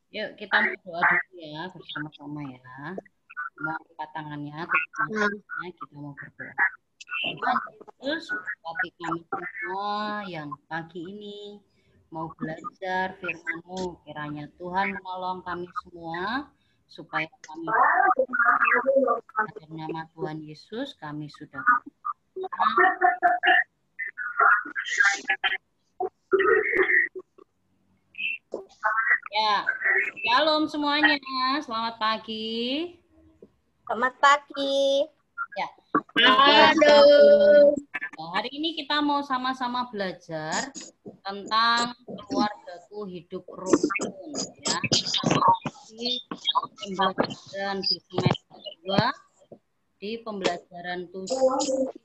Yuk kita berdoa dulu ya bersama-sama ya. Mau angkat tangannya, kita mau berdoa. Tuhan Yesus, berkati kami semua yang pagi ini mau belajar firman-Mu. Kiranya Tuhan menolong kami semua supaya kami dalam nama Tuhan Yesus kami sudah ya. Shalom semuanya, selamat pagi. Selamat pagi. Ya. Halo. Hari ini kita mau sama-sama belajar tentang keluargaku hidup rukun ya. Di pembelajaran di semester 2 di pembelajaran 7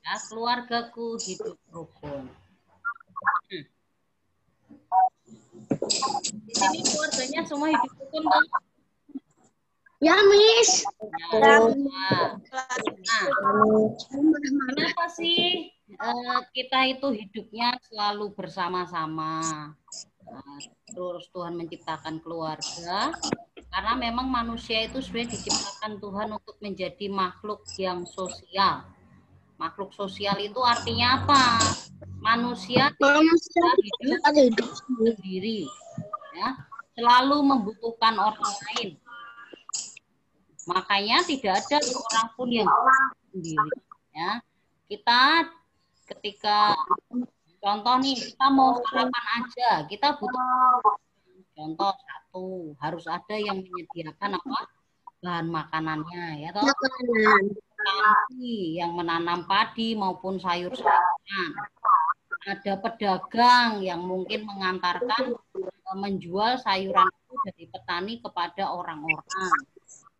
ya, keluargaku hidup rukun. Di sini keluarganya semua hidup rukun dong? Ya, Miss. Ya, nah, kenapa sih kita itu hidupnya selalu bersama-sama? Nah, terus Tuhan menciptakan keluarga karena memang manusia itu sebenarnya diciptakan Tuhan untuk menjadi makhluk yang sosial. Makhluk sosial itu artinya apa? Manusia hidup sendiri, ya, selalu membutuhkan orang lain. Makanya tidak ada seorang pun yang sendiri. Ya, kita ketika contoh nih kita mau sarapan aja, kita butuh contoh satu harus ada yang menyediakan apa bahan makanannya, ya toh. Petani yang menanam padi maupun sayur-sayuran. Ada pedagang yang mungkin mengantarkan menjual sayuran itu dari petani kepada orang-orang.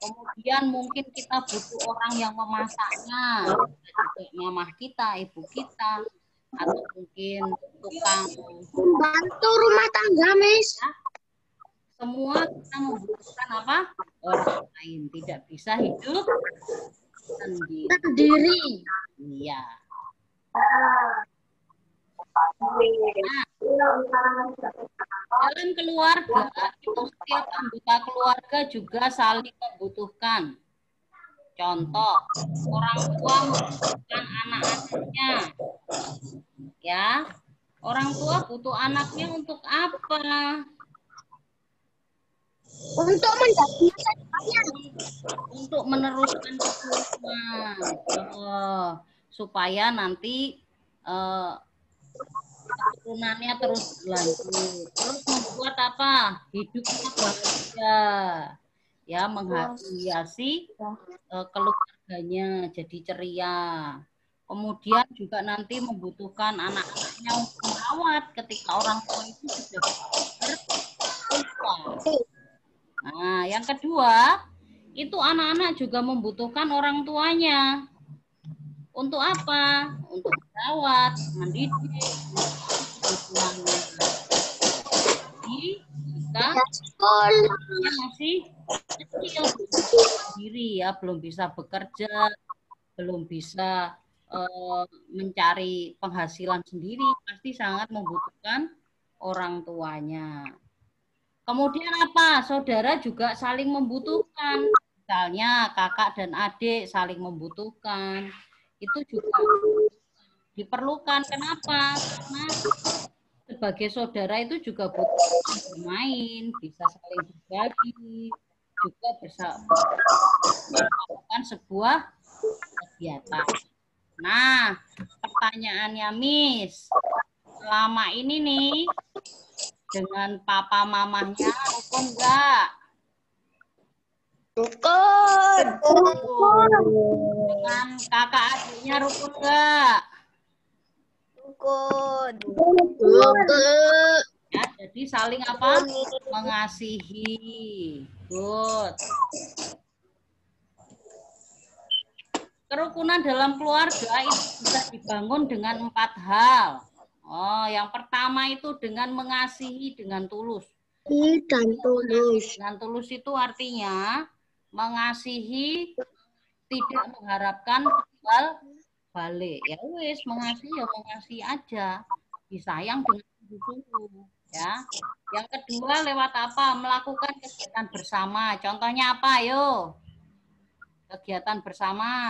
Kemudian mungkin kita butuh orang yang memasaknya, juga mamah kita, ibu kita, atau mungkin tukang Bantu rumah tangga, Miss. Ya. Semua kita membutuhkan apa? Orang lain, tidak bisa hidup sendiri. Iya. Nah, dalam keluarga itu setiap anggota keluarga juga saling membutuhkan. Contoh, orang tua membutuhkan anak-anaknya. Ya, orang tua butuh anaknya untuk apa? Untuk menjadi untuk meneruskan keturunan. Supaya nanti keturunannya terus berlanjut. Terus membuat apa? Hidupnya bahagia. Ya, menghiasi keluarganya jadi ceria. Kemudian juga nanti membutuhkan anak-anaknya untuk merawat ketika orang tua itu sudah bertua. Nah, yang kedua, itu anak-anak juga membutuhkan orang tuanya. Untuk apa? Untuk merawat, mendidik, kebutuhannya. Jadi, jika masih kecil sendiri ya, belum bisa bekerja, belum bisa mencari penghasilan sendiri, pasti sangat membutuhkan orang tuanya. Kemudian apa? Saudara juga saling membutuhkan. Misalnya kakak dan adik saling membutuhkan. Itu juga diperlukan. Kenapa? Karena sebagai saudara itu juga butuh bermain, bisa saling berbagi, juga bisa melakukan sebuah kegiatan. Nah, pertanyaannya Miss, selama ini nih dengan papa mamahnya rukun enggak? Rukun. Dengan kakak adiknya rukun enggak? Rukun. Ya, jadi saling apa? Mengasihi. Good. Kerukunan dalam keluarga itu bisa dibangun dengan 4 hal. Oh, yang pertama itu dengan mengasihi dengan tulus. Dan tulus. Dengan tulus itu artinya mengasihi tidak mengharapkan hal balik. Ya wis, mengasihi ya mengasihi aja. Disayang dengan sungguh-sungguh. Ya. Yang kedua lewat apa? Melakukan kegiatan bersama. Contohnya apa? Ayo. Kegiatan bersama.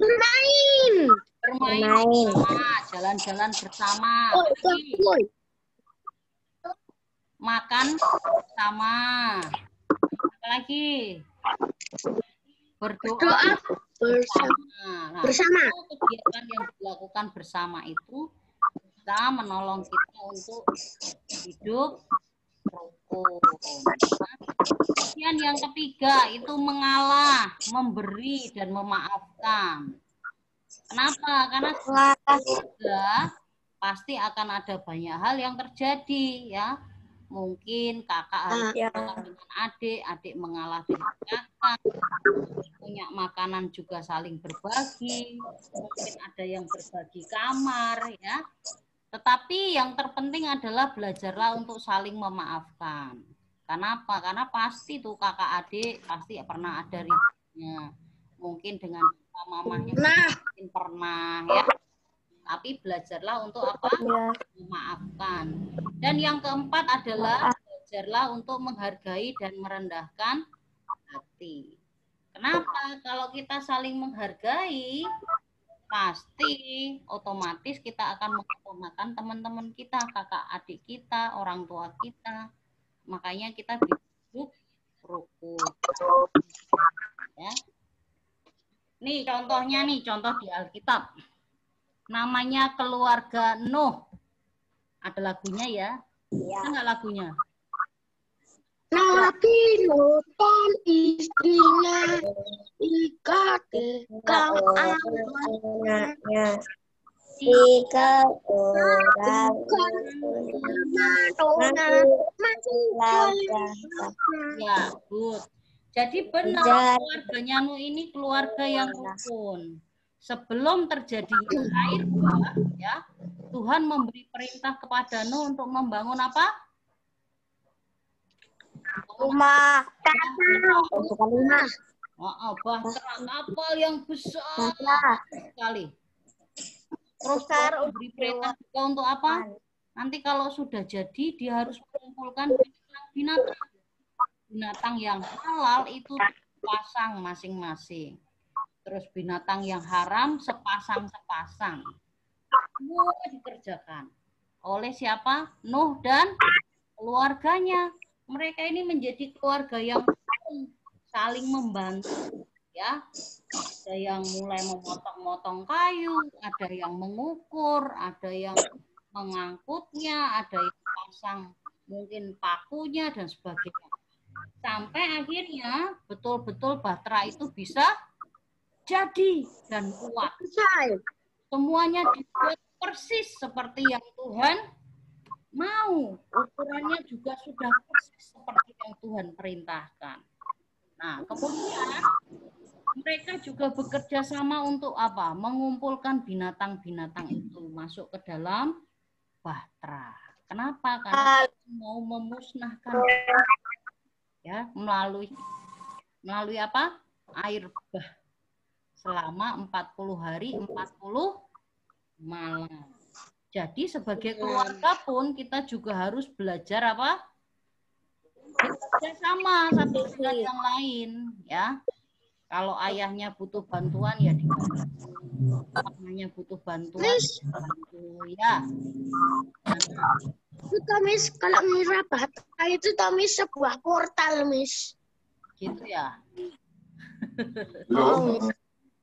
Bermain. Bermain Bermain. bersama, jalan-jalan bersama. Woi. Makan bersama. Apa lagi? Berdoa Bersama. Nah, Bersama. kegiatan yang dilakukan bersama itu bisa menolong kita untuk hidup rukun. Kemudian yang ketiga itu mengalah, memberi dan memaafkan. Kenapa? Karena keluarga pasti akan ada banyak hal yang terjadi ya. Mungkin kakak harus mengalah dengan adik, adik mengalah dengan kakak. Punya makanan juga saling berbagi. Mungkin ada yang berbagi kamar ya. Tetapi yang terpenting adalah belajarlah untuk saling memaafkan. Kenapa? Karena pasti tuh kakak adik pasti pernah ada ributnya. Mungkin dengan mamahnya mungkin pernah ya. Tapi belajarlah untuk apa? Memaafkan. Dan yang keempat adalah belajarlah untuk menghargai dan merendahkan hati. Kenapa? Kalau kita saling menghargai, pasti otomatis kita akan mengutamakan teman-teman kita, kakak adik kita, orang tua kita. Makanya kita hidup rukun. Ya. Nih contohnya nih, contoh di Alkitab. Namanya keluarga Nuh. Ada lagunya ya? Ada nggak lagunya? Nabi Nuh dan istrinya ikati kau anaknya. Tiga orang Ya, good. Jadi benar keluarganya Nuh ini keluarga yang rukun. Sebelum terjadi air bah, ya, Tuhan memberi perintah kepada Nuh untuk membangun apa? rumah. Bukan rumah. Bahtera kapal yang besar sekali. Terus beri perintah juga untuk apa? Nanti kalau sudah jadi dia harus mengumpulkan binatang yang halal itu pasang masing-masing. Terus binatang yang haram sepasang-sepasang. Semua dikerjakan oleh siapa? Nuh dan keluarganya. Mereka ini menjadi keluarga yang saling membantu ya. Ada yang mulai memotong-motong kayu, ada yang mengukur, ada yang mengangkutnya, ada yang pasang mungkin pakunya dan sebagainya. Sampai akhirnya betul-betul bahtera itu bisa jadi dan kuat. Semuanya dibuat persis seperti yang Tuhan mau. Ukurannya juga sudah persis seperti yang Tuhan perintahkan. Nah, kemudian mereka juga bekerja sama untuk apa? Mengumpulkan binatang-binatang itu masuk ke dalam bahtera. Kenapa? Karena mau memusnahkan ya melalui apa? Air bah selama 40 hari 40 malam. Jadi sebagai keluarga pun kita juga harus belajar apa? Bekerja sama satu dengan yang lain ya. Kalau ayahnya butuh bantuan ya dibantu. Mamanya butuh bantuan bantu ya. Itu Tomis kalau ngira bahtera itu Tomis sebuah portal Miss. Gitu ya.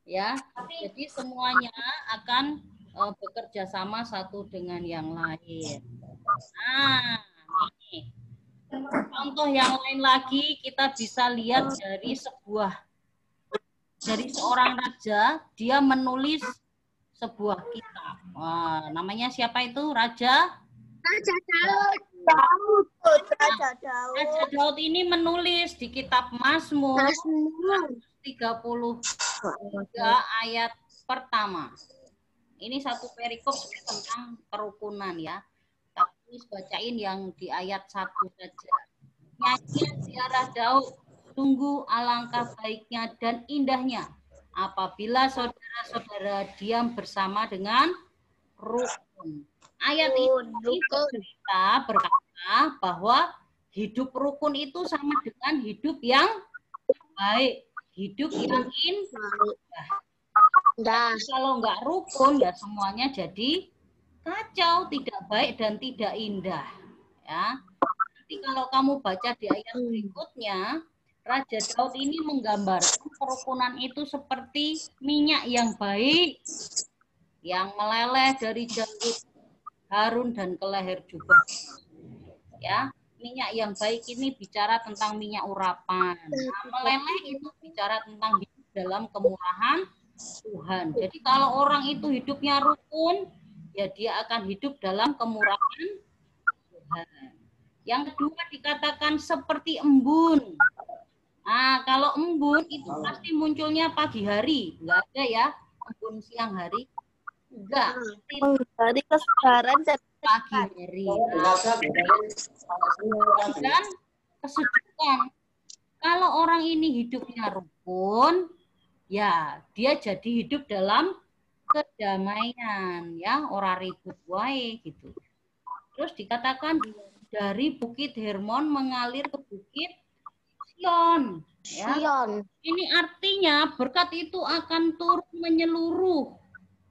Ya, jadi semuanya akan bekerja sama satu dengan yang lain. Nah, ini contoh yang lain lagi kita bisa lihat dari seorang raja, dia menulis sebuah kitab. Wah, namanya siapa itu? Raja Daud. Raja Daud ini menulis di kitab Mazmur 33 ayat pertama. Ini satu perikop tentang kerukunan ya. Tapi bacain yang di ayat 1 saja. Nyanyian ziarah Daud, sungguh alangkah baiknya dan indahnya apabila saudara-saudara diam bersama dengan rukun. Ayat ini berkata bahwa hidup rukun itu sama dengan hidup yang baik, hidup yang indah. Kalau nggak rukun ya semuanya jadi kacau, tidak baik dan tidak indah. Ya, nanti kalau kamu baca di ayat berikutnya, Raja Daud ini menggambarkan kerukunan itu seperti minyak yang baik, yang meleleh dari janggut Harun dan ke leher jubah. Ya, minyak yang baik ini bicara tentang minyak urapan. Nah, meleleh itu bicara tentang hidup dalam kemurahan Tuhan. Jadi kalau orang itu hidupnya rukun, ya dia akan hidup dalam kemurahan Tuhan. Yang kedua dikatakan seperti embun. Nah, kalau embun itu pasti munculnya pagi hari, enggak ada ya embun siang hari. Enggak. Dari kesegaran Pagi hari. Dan kesejukan. Kalau orang ini hidupnya rukun, ya dia jadi hidup dalam kedamaian, ya orang ribut wae gitu. Terus dikatakan dari Bukit Hermon mengalir ke Bukit Sion. Ya. Ini artinya berkat itu akan turun menyeluruh,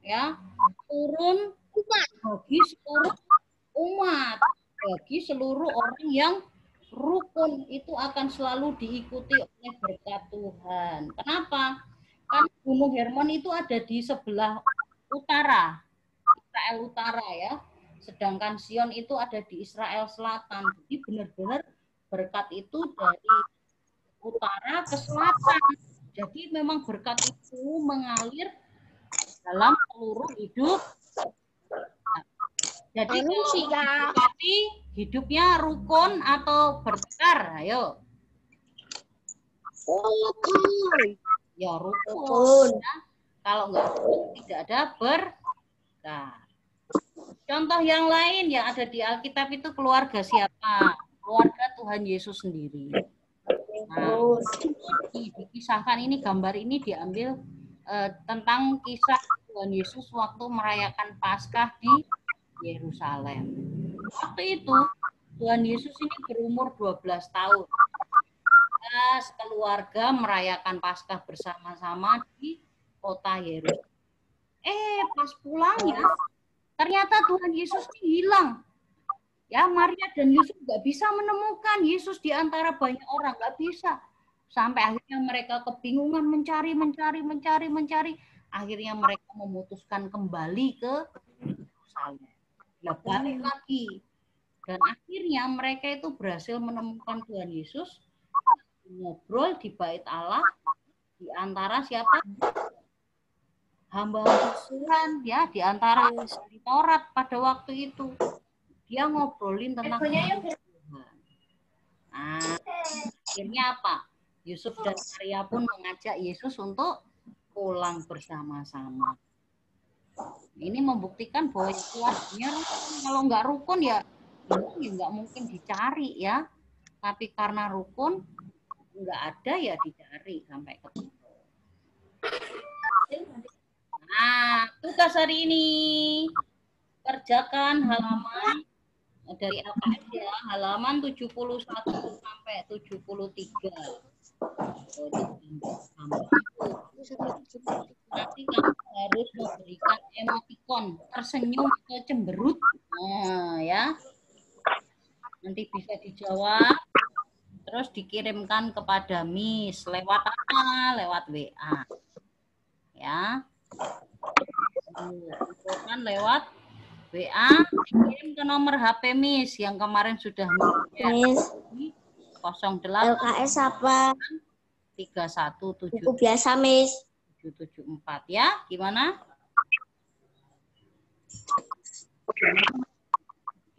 ya, turun bagi seluruh umat, bagi seluruh orang yang rukun itu akan selalu diikuti oleh berkat Tuhan. Kenapa? Kan Gunung Hermon itu ada di sebelah utara, Israel utara ya. Sedangkan Sion itu ada di Israel selatan. Jadi benar-benar berkat itu dari utara ke selatan. Jadi memang berkat itu mengalir dalam seluruh hidup. Jadi kalau hidupnya rukun atau bertekar, ayo. Ya rukun. Ya. Kalau enggak rukun tidak ada berkah. Contoh yang lain yang ada di Alkitab itu keluarga siapa? Keluarga Tuhan Yesus sendiri. Nah, dikisahkan ini, gambar ini diambil tentang kisah Tuhan Yesus waktu merayakan Paskah di Yerusalem. Waktu itu Tuhan Yesus ini berumur 12 tahun. Keluarga merayakan Paskah bersama-sama di kota Yerusalem. Pas pulangnya ternyata Tuhan Yesus hilang. Ya, Maria dan Yusuf nggak bisa menemukan Yesus di antara banyak orang, nggak bisa. Sampai akhirnya mereka kebingungan mencari. Akhirnya mereka memutuskan kembali ke Yerusalem. Nah, balik lagi. Dan akhirnya mereka itu berhasil menemukan Tuhan Yesus ngobrol di bait Allah di antara siapa? Hamba-hamba Tuhan ya, di antara di Taurat pada waktu itu. Dia ngobrolin tentang Tuhan. Nah, akhirnya apa? Yusuf dan Maria pun mengajak Yesus untuk pulang bersama-sama. Ini membuktikan bahwa keluarganya kalau nggak rukun ya nggak mungkin dicari ya. Tapi karena rukun nggak ada ya dicari sampai ketemu. Nah, tugas hari ini kerjakan halaman dari LKS ya, halaman 71 sampai 73. Nanti kamu harus memberikan emoticon tersenyum atau cemberut. Nah, ya. Nanti bisa dijawab. Terus dikirimkan kepada Miss lewat apa? Lewat WA. Ya. Bukan lewat WA, dikirim ke nomor HP Miss yang kemarin sudah Miss 08 LKS apa? 317 Buku biasa Miss 774 ya. Gimana?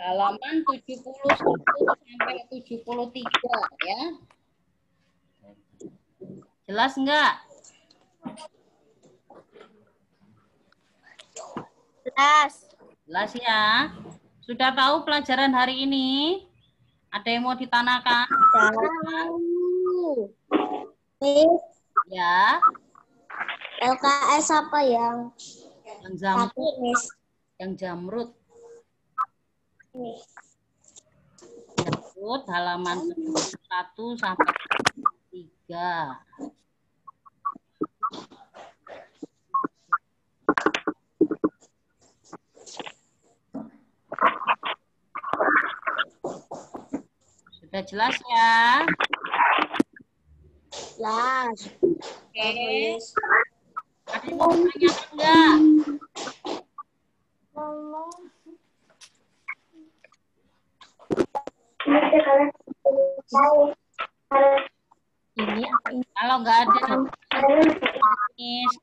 Halaman 71 sampai 73 ya. Jelas enggak? Jelas. Jelas ya. Sudah tahu pelajaran hari ini? Ada yang mau ditanyakan? Miss, Ya. LKS apa yang Jamrut. Miss? Yang jamrut. Yakut halaman 1 sampai 3. Sudah jelas ya? Jelas. Oke. Ada yang mau ditanyakan enggak? Ini apa ini? Kalau nggak ada,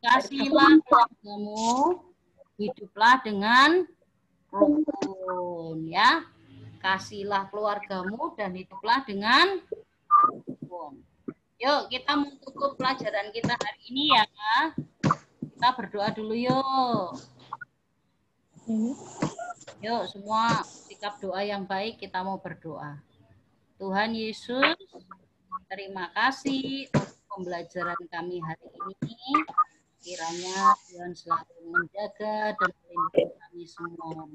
kasihlah keluargamu, hiduplah dengan rukun, ya. Kasihlah keluargamu dan hiduplah dengan rukun. Yuk, kita mau tutup pelajaran kita hari ini ya. Kita berdoa dulu yuk. Yuk, semua sikap doa yang baik, kita mau berdoa. Tuhan Yesus, terima kasih untuk pembelajaran kami hari ini. Kiranya Tuhan selalu menjaga dan melindungi kami semua.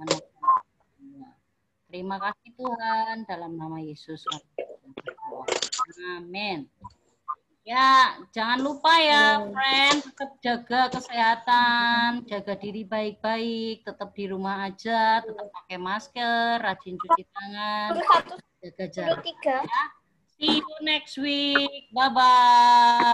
Terima kasih Tuhan, dalam nama Yesus. Amin. Ya, jangan lupa ya, friend, tetap jaga kesehatan, jaga diri baik-baik, tetap di rumah aja, tetap pakai masker, rajin cuci tangan, jaga jarak. Ya. See you next week. Bye-bye.